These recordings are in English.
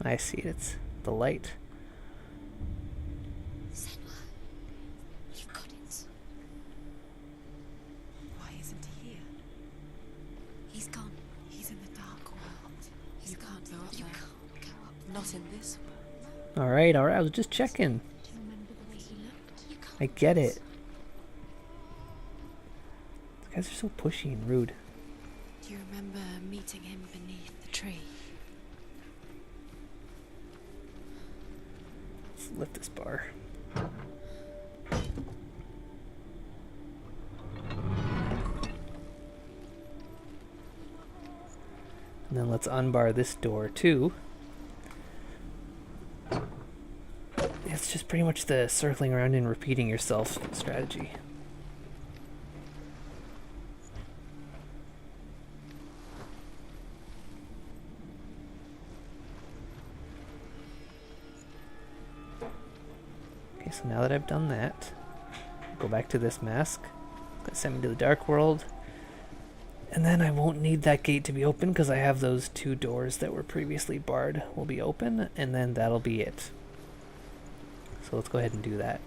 I see it. It's the light. Senua, you've got it. Why isn't he here? He's gone. He's in the dark world. He's You gone. can't go up You there. can't go up. Not in this world. Alright, alright. I was just checking. Do you remember the way he looked? You can't. I get it. These guys are so pushy and rude. Do you remember meeting him beneath the tree? Let's lift this bar. And then let's unbar this door too. It's just pretty much the circling around and repeating yourself strategy. Okay, so now that I've done that, go back to this mask. Gonna send me to the dark world. And then I won't need that gate to be open because I have those two doors that were previously barred will be open, and then that'll be it. So let's go ahead and do that.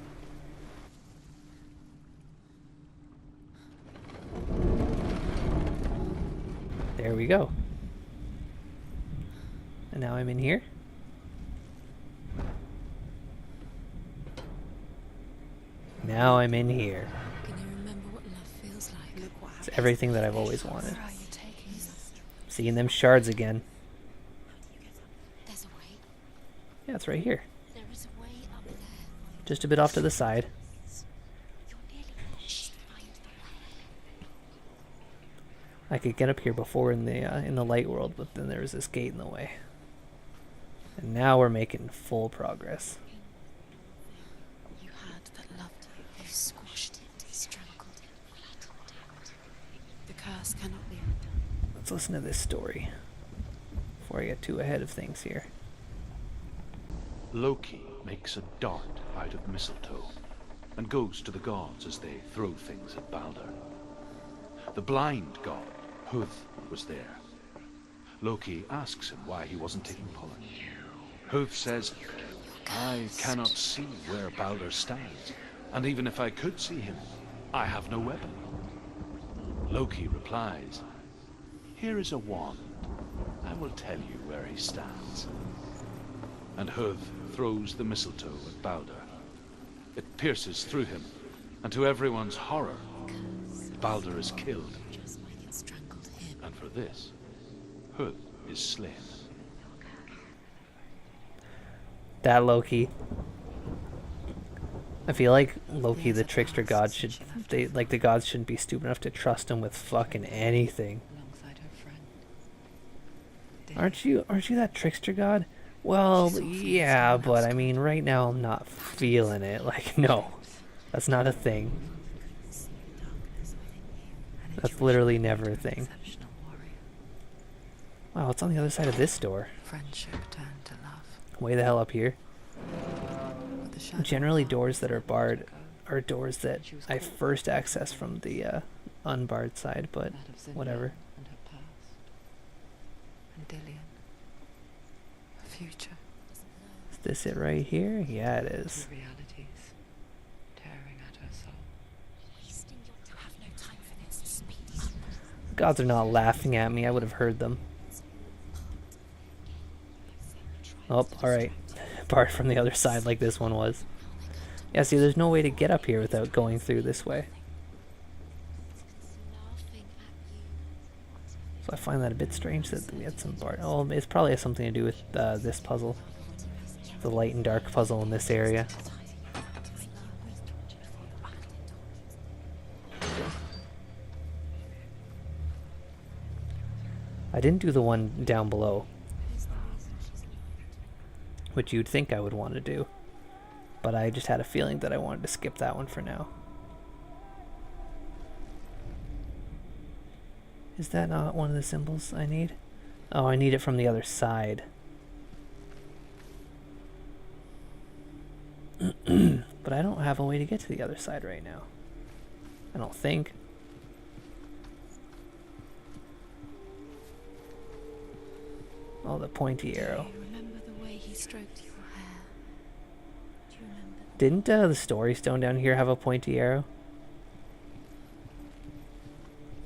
There we go. And now I'm in here. Now I'm in here. Can you remember what love feels like? Look what It's everything that I've always wanted. Where are you taking us? Seeing them shards again. There's a way. Yeah, it's right here. There is a way up there. Just a bit off to the side. You're nearly there. Just find the way. I could get up here before in the light world, but then there was this gate in the way. And now we're making full progress. You had that loved you. You squashed it. You strangled it. Flattened it. The curse cannot be undone. Let's listen to this story before I get too ahead of things here. Loki makes a dart out of mistletoe and goes to the gods as they throw things at Balder. The blind god, Huth, was there. Loki asks him why he wasn't taking pollen. Huth says, I cannot see where Balder stands, and even if I could see him, I have no weapon. Loki replies, here is a wand. I will tell you where he stands. And Huth throws the mistletoe at Balder. It pierces through him, and to everyone's horror, Balder is killed. Just like it strangled him. And for this, Huth is slain. That Loki. I feel like Loki, the trickster god, the gods shouldn't be stupid enough to trust him with fucking anything. Alongside her friend. Aren't you that trickster god? Well, yeah, but I mean, right now I'm not feeling it. Like, no, that's not a thing. That's literally never a thing. Exceptional warrior. Wow, it's on the other side of this door. Friendship turned to love. Way the hell up here. With the shadow Generally, of doors that are barred ago, are doors that I first access from the unbarred side, but that of Senua whatever. And her past. And Dillian. Her future. Is this it right here? Yeah, it is. Two realities. Tearing at her soul. Wasting your time. You have no time for this. Speed up. The gods are not laughing at me. I would have heard them. Oh, alright. Barred from the other side like this one was. Yeah, see, there's no way to get up here without going through this way. Laughing at you. So I find that a bit strange that we had some barred. Oh, it's probably has something to do with this puzzle. The light and dark puzzle in this area. I didn't do the one down below, which you'd think I would want to do, but I just had a feeling that I wanted to skip that one for now. Is that not one of the symbols I need? Oh, I need it from the other side. But I don't have a way to get to the other side right now. I don't think. Oh, the pointy arrow. Do you remember the way he stroked your hair? Do you remember? Didn't the story stone down here have a pointy arrow?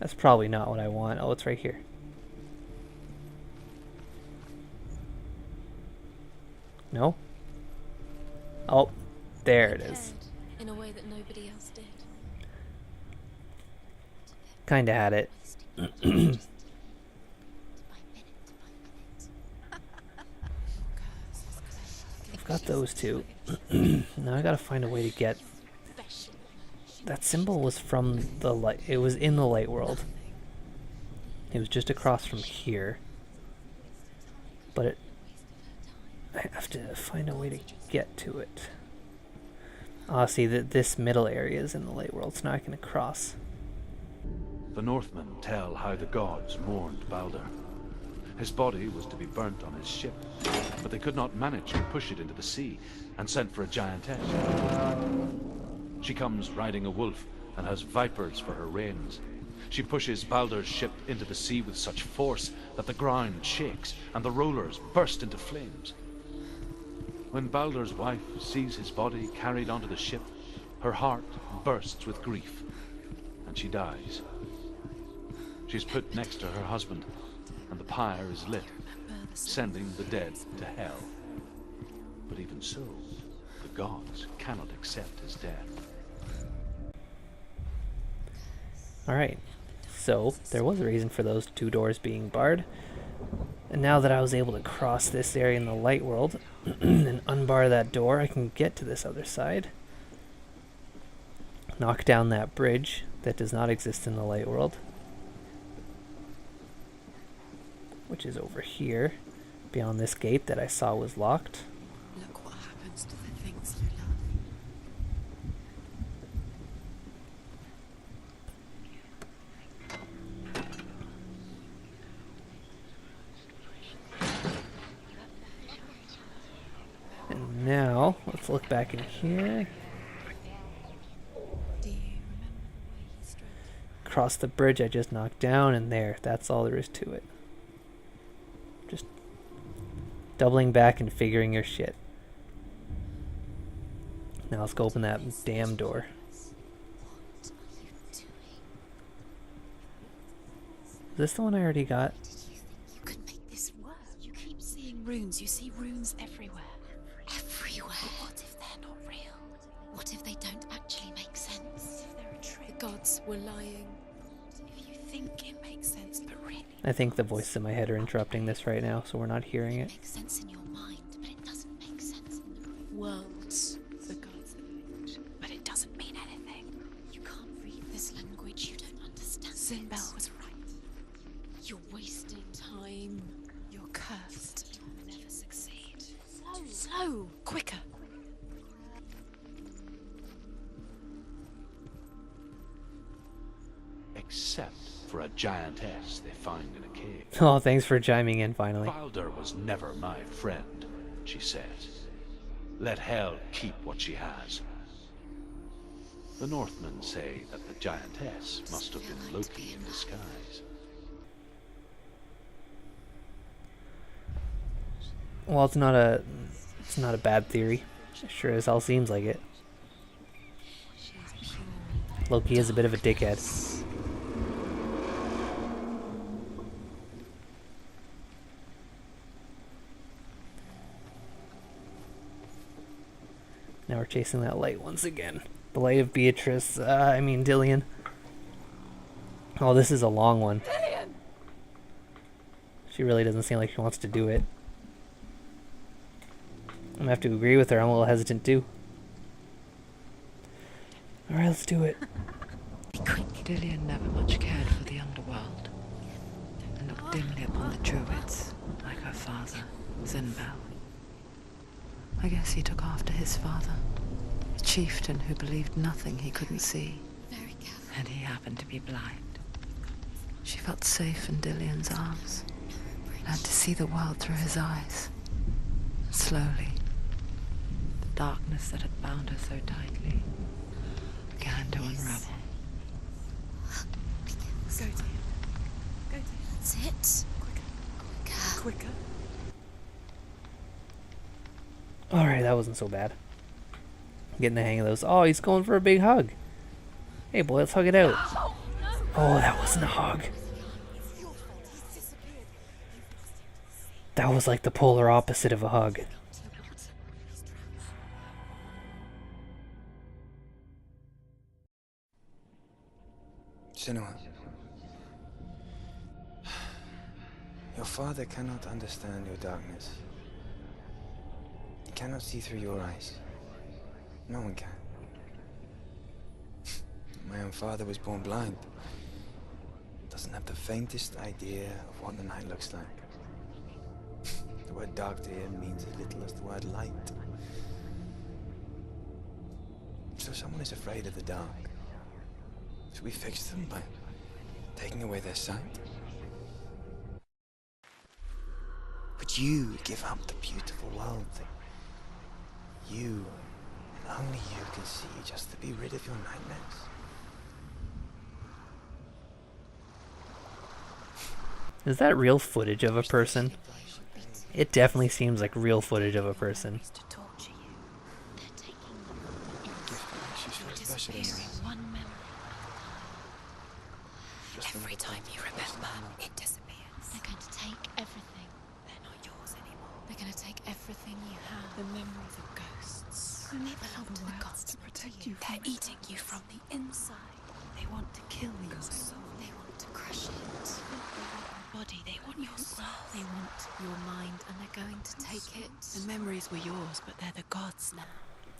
That's probably not what I want. Oh, it's right here. No? Oh, there it is. In a way that nobody else did. Kinda had it. I've got those two. Now I gotta find a way to get... That symbol was from the light. It was in the light world. It was just across from here. But it... I have to find a way to get to it. Ah, see that this middle area is in the light world, so now I can cross. The Northmen tell how the gods mourned Balder. His body was to be burnt on his ship, but they could not manage to push it into the sea, and sent for a giantess. She comes riding a wolf, and has vipers for her reins. She pushes Balder's ship into the sea with such force that the ground shakes, and the rollers burst into flames. When Balder's wife sees his body carried onto the ship, her heart bursts with grief, and she dies. She's put next to her husband, and the pyre is lit, sending the dead to hell. But even so, the gods cannot accept his death. Alright, so there was a reason for those two doors being barred. And now that I was able to cross this area in the light world and unbar that door, I can get to this other side. Knock down that bridge that does not exist in the light world, which is over here, beyond this gate that I saw was locked. Look what happens to the things you love. And now, let's look back in here. Do you remember the way he stroked? Across the bridge I just knocked down, and there, that's all there is to it. Just doubling back and figuring your shit. Now let's go open that damn door. What are you doing? Is this the one I already got? Did you think you could make this work? You keep seeing runes. You see runes everywhere. Everywhere. But what if they're not real? What if they don't actually make sense? What if they're a trick? The gods were lying. If you think it makes sense, but really... I think the voices in my head are interrupting this right now, so we're not hearing It it. makes sense in your mind, but it doesn't make sense in the real Worlds. The gods lived. But it doesn't mean anything. You can't read this language, you don't understand Sinbel it. was right. You're wasting time. You're cursed. You'll never succeed. Slow. Slow! Quicker! Except for a giantess they find in a cave. Oh, thanks for chiming in finally. Balder was never my friend, she says. Let Hel keep what she has. The Northmen say that the giantess must have been Loki in disguise. Well, it's not a bad theory. It sure as hell seems like it. She's pure. Loki is a bit of a dickhead. Now we're chasing that light once again. The light of Beatrice, Dillion. Oh, this is a long one. Dillion! She really doesn't seem like she wants to do it. I'm gonna have to agree with her. I'm a little hesitant too. Alright, let's do it. Be quick. Dillion never much cared for the underworld, and looked dimly upon the druids, like her father, Sinbel. I guess he took after his father, a chieftain who believed nothing he couldn't see, Very careful. and he happened to be blind. She felt safe in Dillion's arms, learned to see the world through his eyes. And slowly, the darkness that had bound her so tightly began to unravel. Go to him. Go to him. That's it. Quicker. Quicker. Quicker. Alright, that wasn't so bad. Getting the hang of those. Oh, he's going for a big hug. Hey boy, let's hug it out. Oh, that wasn't a hug. That was like the polar opposite of a hug. Senua, your father cannot understand your darkness. He cannot see through your eyes. No one can. My own father was born blind. Doesn't have the faintest idea of what the night looks like. The word dark to him means as little as the word light. So someone is afraid of the dark. Should we fix them by taking away their sight? Would you give up the beautiful world that you, and only you, can see just to be rid of your nightmares? Is that real footage of a person? It definitely seems like real footage of a person. To torture you. They're taking You're disappearing one memory. Every time you remember, it disappears. They're going to take everything. They're not yours anymore. They're going to take everything you have. The memories of ghosts. They belong to the gods to protect you. They're eating you from the inside. They want to kill your soul. They want to crush it. They want your body. They want your soul. They want your mind, and they're going to take it. The memories were yours, but they're the gods now.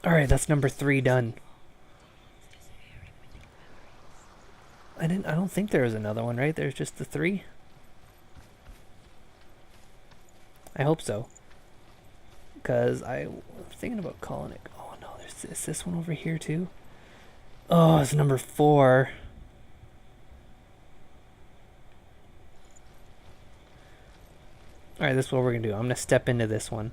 Alright, that's number 3 done. I don't think there was another one, right? There's just the 3? I hope so. Because I'm thinking about calling it. Oh no, is this one over here too? Oh, it's number 4. Alright, this is what we're going to do. I'm going to step into this one.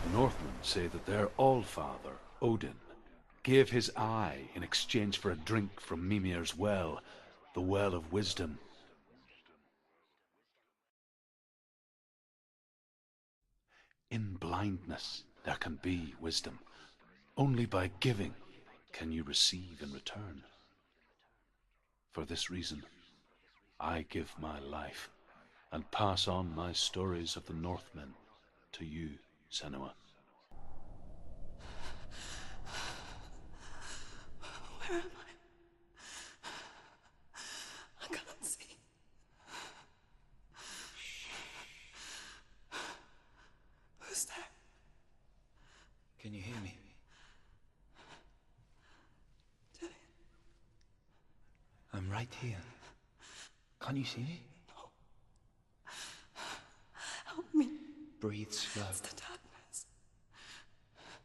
The Northmen say that their Allfather, Odin, gave his eye in exchange for a drink from Mimir's well, the Well of Wisdom. In blindness there can be wisdom. Only by giving can you receive in return. For this reason, I give my life and pass on my stories of the Northmen to you, Senua. Where am I can't see. Who's there? Can you hear me? I'm right here. Can't you see me? Help me. Breathe slow. It's the darkness.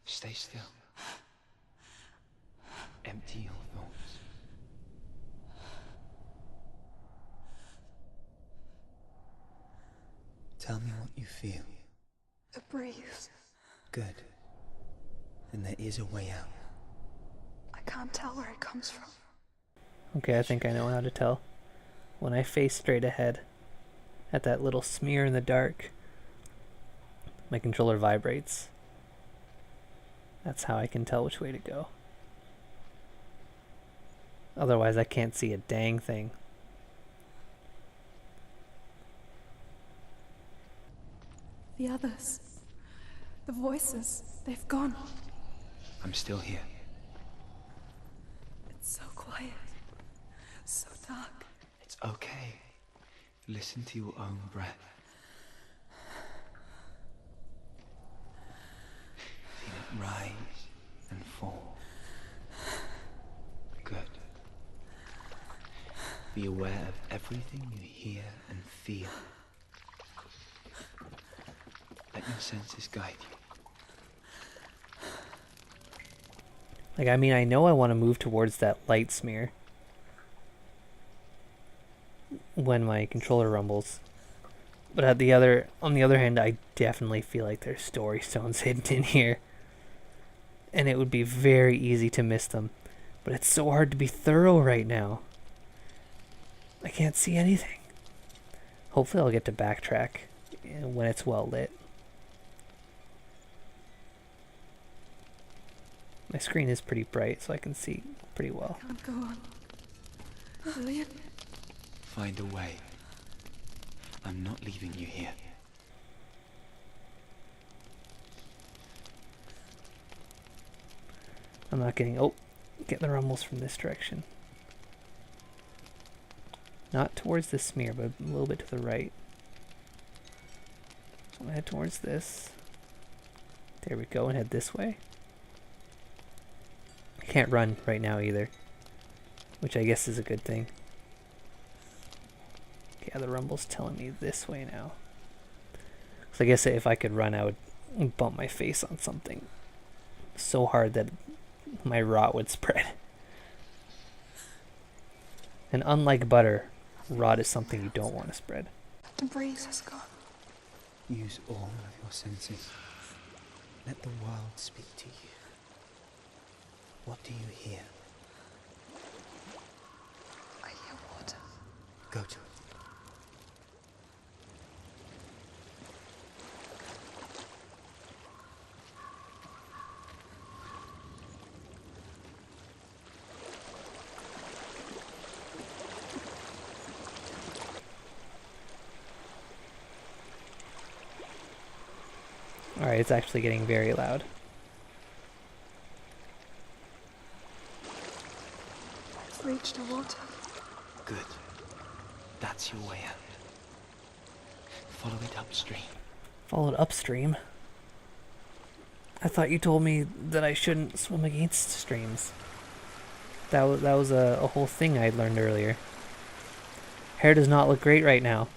Stay still. Empty your thoughts. Tell me what you feel. A breeze. Good. Then there is a way out. I can't tell where it comes from. Okay, I think I know how to tell. When I face straight ahead at that little smear in the dark, my controller vibrates. That's how I can tell which way to go. Otherwise, I can't see a dang thing. The others. The voices. They've gone. I'm still here. It's so quiet. So dark. It's okay. Listen to your own breath. Feel it rise and fall. Good. Be aware of everything you hear and feel. Let your senses guide you. Like, I mean, I know I want to move towards that light smear when my controller rumbles. But on the other hand, I definitely feel like there's story stones hidden in here. And it would be very easy to miss them. But it's so hard to be thorough right now. I can't see anything. Hopefully I'll get to backtrack when it's well lit. My screen is pretty bright, so I can see pretty well. Can't go on. Lillian? Find a way. I'm not leaving you here. I'm not getting... Oh, get the rumbles from this direction. Not towards this smear, but a little bit to the right. So I'm going to head towards this. There we go, and head this way. I can't run right now either, which I guess is a good thing. Yeah, the rumble's telling me this way now. So I guess if I could run, I would bump my face on something so hard that my rot would spread. And unlike butter, rot is something you don't want to spread. The breeze has gone. Use all of your senses. Let the world speak to you. What do you hear? I hear water. Go to it. Alright, it's actually getting very loud. I've reached the water. Good. That's your way out. Follow it upstream. Followed upstream. I thought you told me that I shouldn't swim against streams. That was a whole thing I learned earlier. Hair does not look great right now.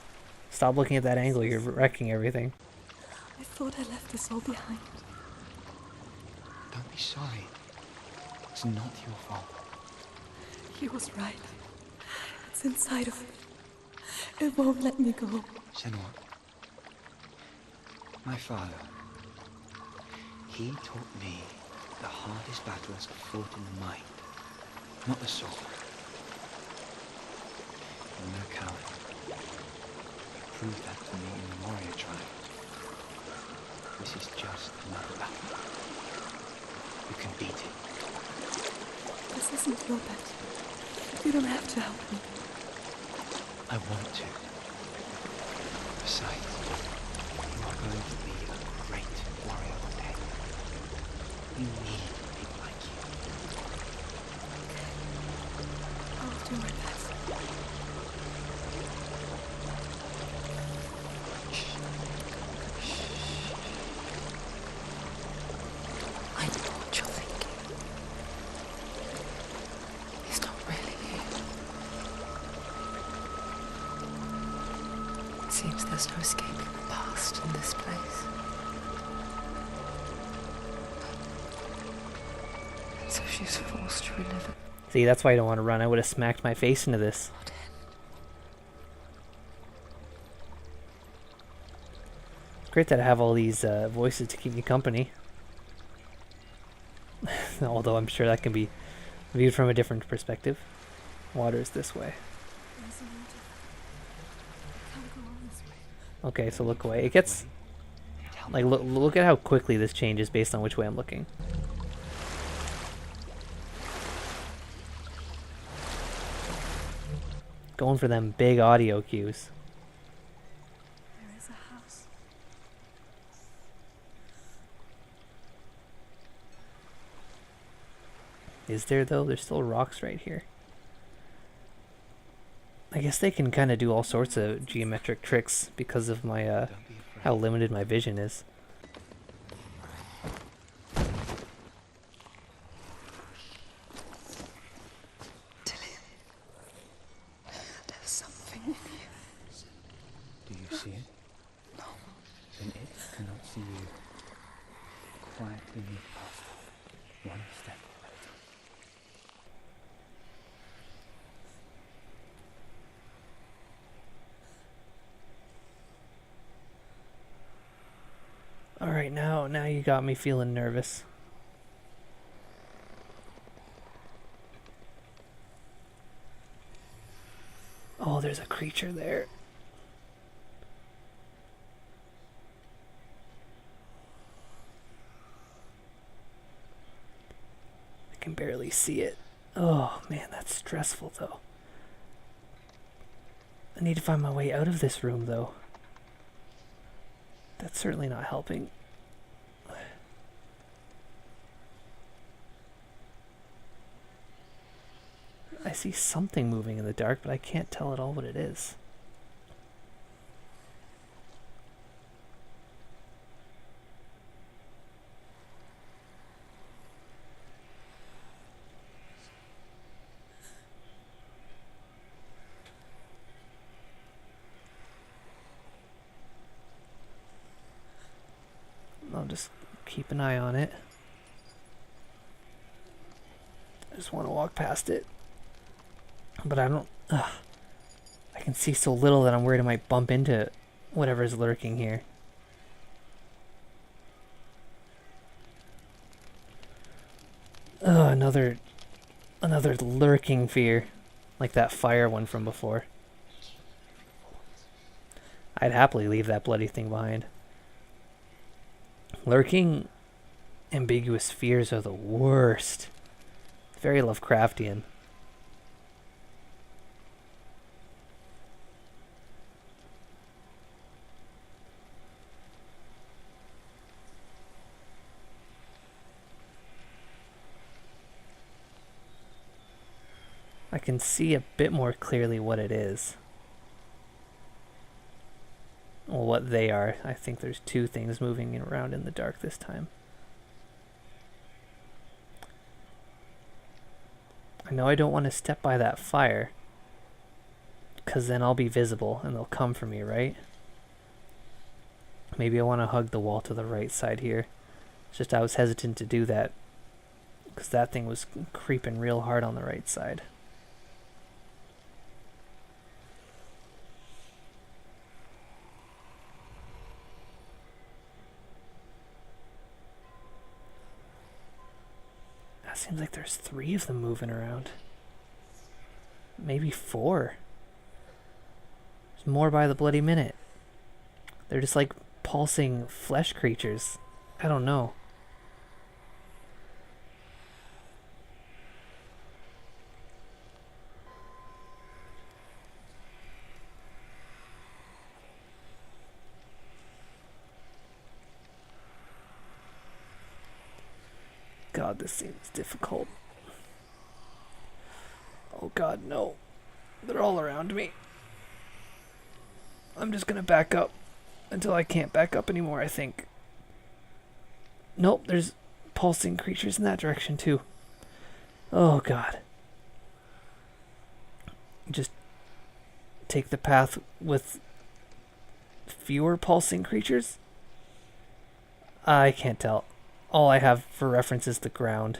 Stop looking at that angle, you're wrecking everything. I thought I left this all behind. Don't be sorry. It's not your fault. He was right. It's inside of me. It won't let me go. Senua. My father. He taught me the hardest battles are fought in the mind, not the sword. You're no coward. You proved that to me in the warrior tribe. This is just another battle. You can beat it. This isn't your bet. You don't have to help me. I want to. Besides, you are going to be a great warrior one day. We need people like you. I'll do my best. I know what you're thinking. He's not really here. It seems there's no escaping the past in this place. And so she's forced to relive it. See, that's why I don't want to run. I would have smacked my face into this. What end? It's great that I have all these voices to keep me company. Although I'm sure that can be viewed from a different perspective. Water is this way. There's a water. Can't go on this way. Okay, so look away. It gets... Like, look at how quickly this changes based on which way I'm looking. Going for them big audio cues. There is a house. Is there, though? There's still rocks right here. I guess they can kind of do all sorts of geometric tricks because of my, Don't be afraid. how limited my vision is. Dillian. There's something in here. Do you see it? No. Then it cannot see you. Quietly move past it, one step at a time. Alright, now you got me feeling nervous. Oh, there's a creature there. I can barely see it. Oh man, that's stressful though. I need to find my way out of this room though. That's certainly not helping. I see something moving in the dark, but I can't tell at all what it is. I'll just keep an eye on it. I just want to walk past it. But I don't... I can see so little that I'm worried I might bump into whatever's lurking here. Another lurking fear. Like that fire one from before. I'd happily leave that bloody thing behind. Lurking, ambiguous fears are the worst. Very Lovecraftian. I can see a bit more clearly what it is. Well, what they are. I think there's two things moving around in the dark this time. I know I don't want to step by that fire, because then I'll be visible and they'll come for me, right? Maybe I want to hug the wall to the right side here. It's just I was hesitant to do that, because that thing was creeping real hard on the right side. Seems like there's 3 of them moving around. Maybe 4. There's more by the bloody minute. They're just like pulsing flesh creatures. I don't know. God, this seems difficult. Oh God, no. They're all around me. I'm just gonna back up until I can't back up anymore, I think. Nope, there's pulsing creatures in that direction too. Oh God. Just take the path with fewer pulsing creatures? I can't tell. All I have for reference is the ground.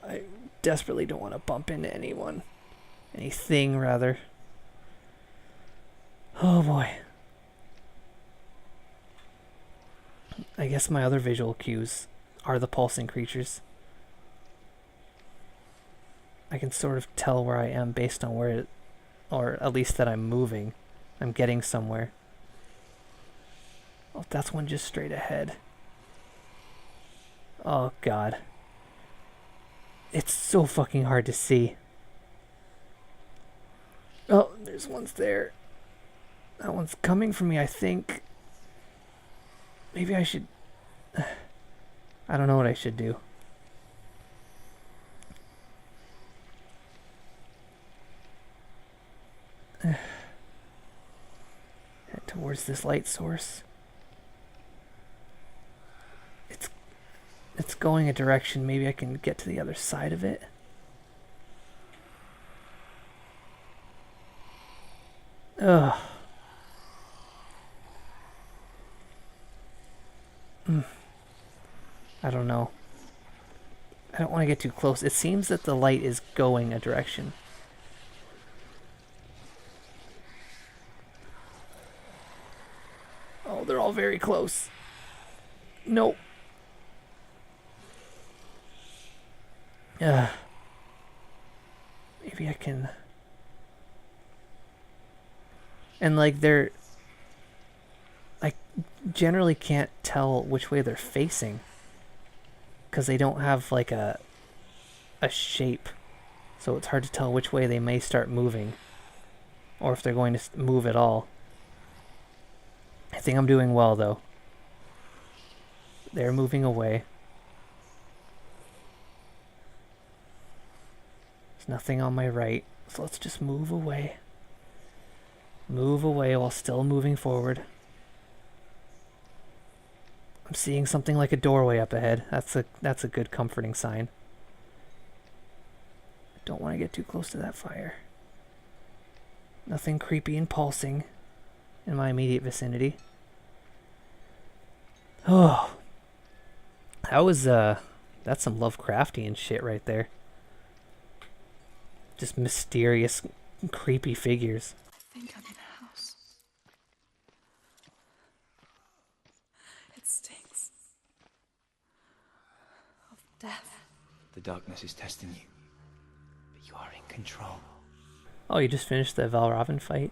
I desperately don't want to bump into anyone. Anything, rather. Oh boy. I guess my other visual cues are the pulsing creatures. I can sort of tell where I am based on where it, or at least that I'm moving. I'm getting somewhere. Oh, that's one just straight ahead. Oh God. It's so fucking hard to see. Oh, there's one's there. That one's coming for me, I think. Maybe I should... I don't know what I should do. Head towards this light source. It's going a direction. Maybe I can get to the other side of it. Ugh. I don't know. I don't want to get too close. It seems that the light is going a direction. Oh, they're all very close. Nope. Maybe I can And like they're... I generally can't tell which way they're facing. Because they don't have like a shape. So it's hard to tell which way they may start moving. Or if they're going to move at all. I think I'm doing well though. They're moving away. There's nothing on my right. So let's just move away. Move away while still moving forward. I'm seeing something like a doorway up ahead. That's a good comforting sign. Don't want to get too close to that fire. Nothing creepy and pulsing in my immediate vicinity. Oh. That's some Lovecraftian shit right there. Just mysterious, creepy figures. I think I'm in a house. It stinks of death. The darkness is testing you, but you are in control. Oh, you just finished the Valravn fight?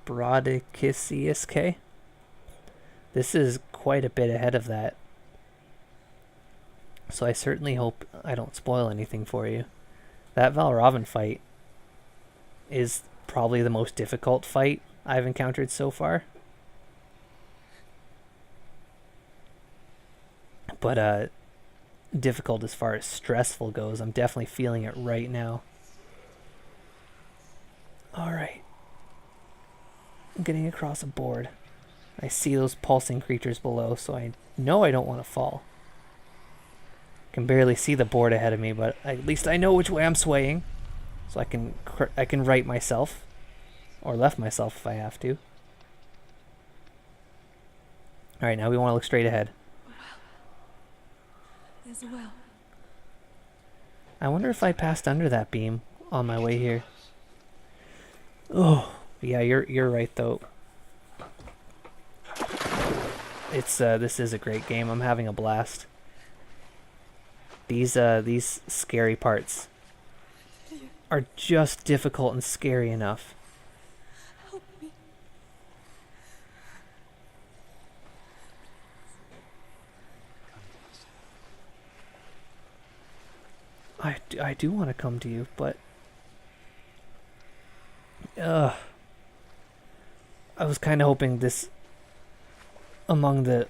Brodikisiusk? This is quite a bit ahead of that. So I certainly hope I don't spoil anything for you. That Valravn fight is probably the most difficult fight I've encountered so far. But difficult as far as stressful goes. I'm definitely feeling it right now. Alright. I'm getting across a board. I see those pulsing creatures below, so I know I don't want to fall. Can barely see the board ahead of me, but at least I know which way I'm swaying. So I can right myself. Or left myself if I have to. Alright, now we want to look straight ahead. There's a well. I wonder if I passed under that beam on my way here. Oh, yeah, you're right though. It's this is a great game. I'm having a blast. These scary parts are just difficult and scary enough. Help me. I do want to come to you, but I was kind of hoping this among the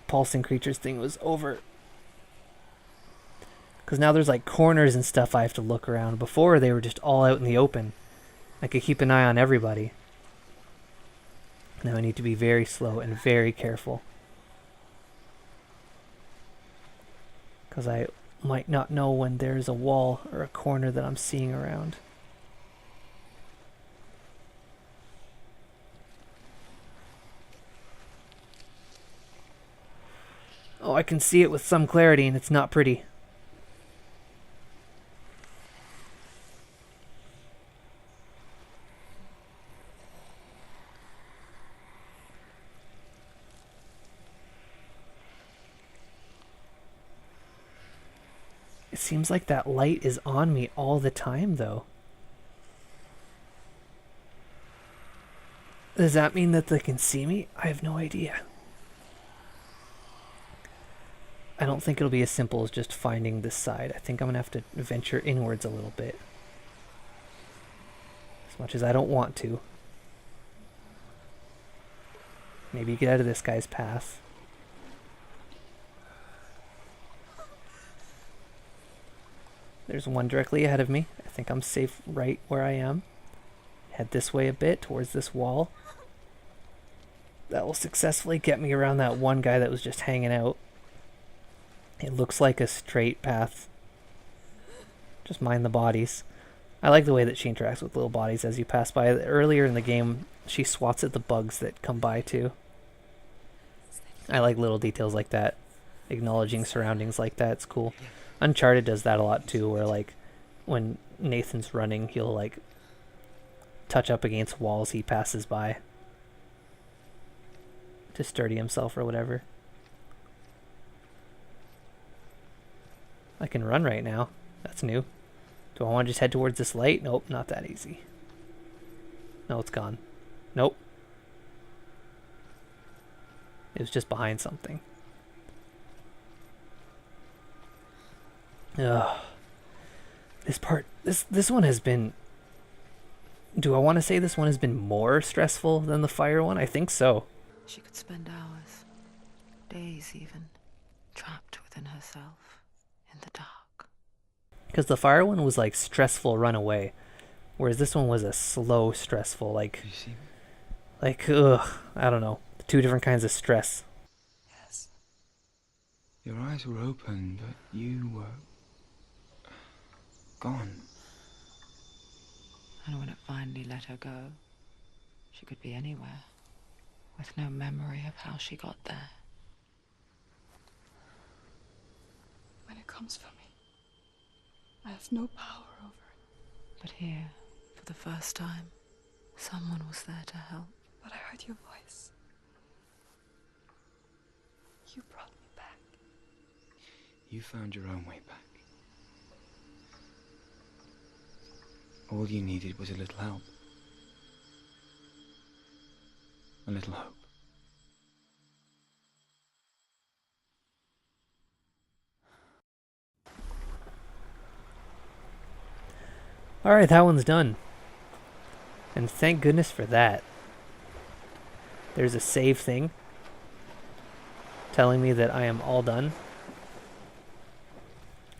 pulsing creatures thing was over. Because now there's like corners and stuff I have to look around. Before they were just all out in the open. I could keep an eye on everybody. Now I need to be very slow and very careful. Because I might not know when there's a wall or a corner that I'm seeing around. Oh, I can see it with some clarity and it's not pretty. It seems like that light is on me all the time, though. Does that mean that they can see me? I have no idea. I don't think it'll be as simple as just finding this side. I think I'm going to have to venture inwards a little bit. As much as I don't want to. Maybe get out of this guy's path. There's one directly ahead of me. I think I'm safe right where I am. Head this way a bit, towards this wall. That will successfully get me around that one guy that was just hanging out. It looks like a straight path. Just mind the bodies. I like the way that she interacts with little bodies as you pass by. Earlier in the game, she swats at the bugs that come by too. I like little details like that. Acknowledging surroundings like that, it's cool. Uncharted does that a lot too, where like when Nathan's running, he'll like touch up against walls he passes by to sturdy himself or whatever. I can run right now. That's new. Do I want to just head towards this light? Nope, not that easy. No, it's gone. Nope. It was just behind something. Ugh. This part, this one has been... Do I want to say this one has been more stressful than the fire one? I think so. She could spend hours, days even, trapped within herself, in the dark. Because the fire one was like stressful run away, whereas this one was a slow stressful, like... You see me? Like, ugh, I don't know. Two different kinds of stress. Yes. Your eyes were open, but you were... gone. And when it finally let her go, she could be anywhere, with no memory of how she got there. When it comes for me, I have no power over it. But here, for the first time, someone was there to help. But I heard your voice. You brought me back. You found your own way back. All you needed was a little help. A little hope. Alright, that one's done. And thank goodness for that. There's a save thing telling me that I am all done.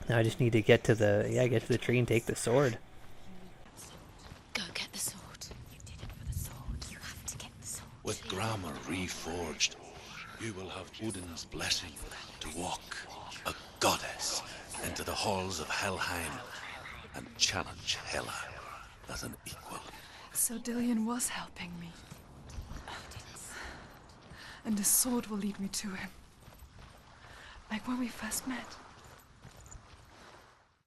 Now I just need to get to the tree and take the sword. Go get the sword. You did it for the sword. You have to get the sword. With grammar reforged, you will have Odin's blessing to walk, a goddess, into the halls of Helheim and challenge Hela as an equal. So Dillion was helping me. And the sword will lead me to him. Like when we first met.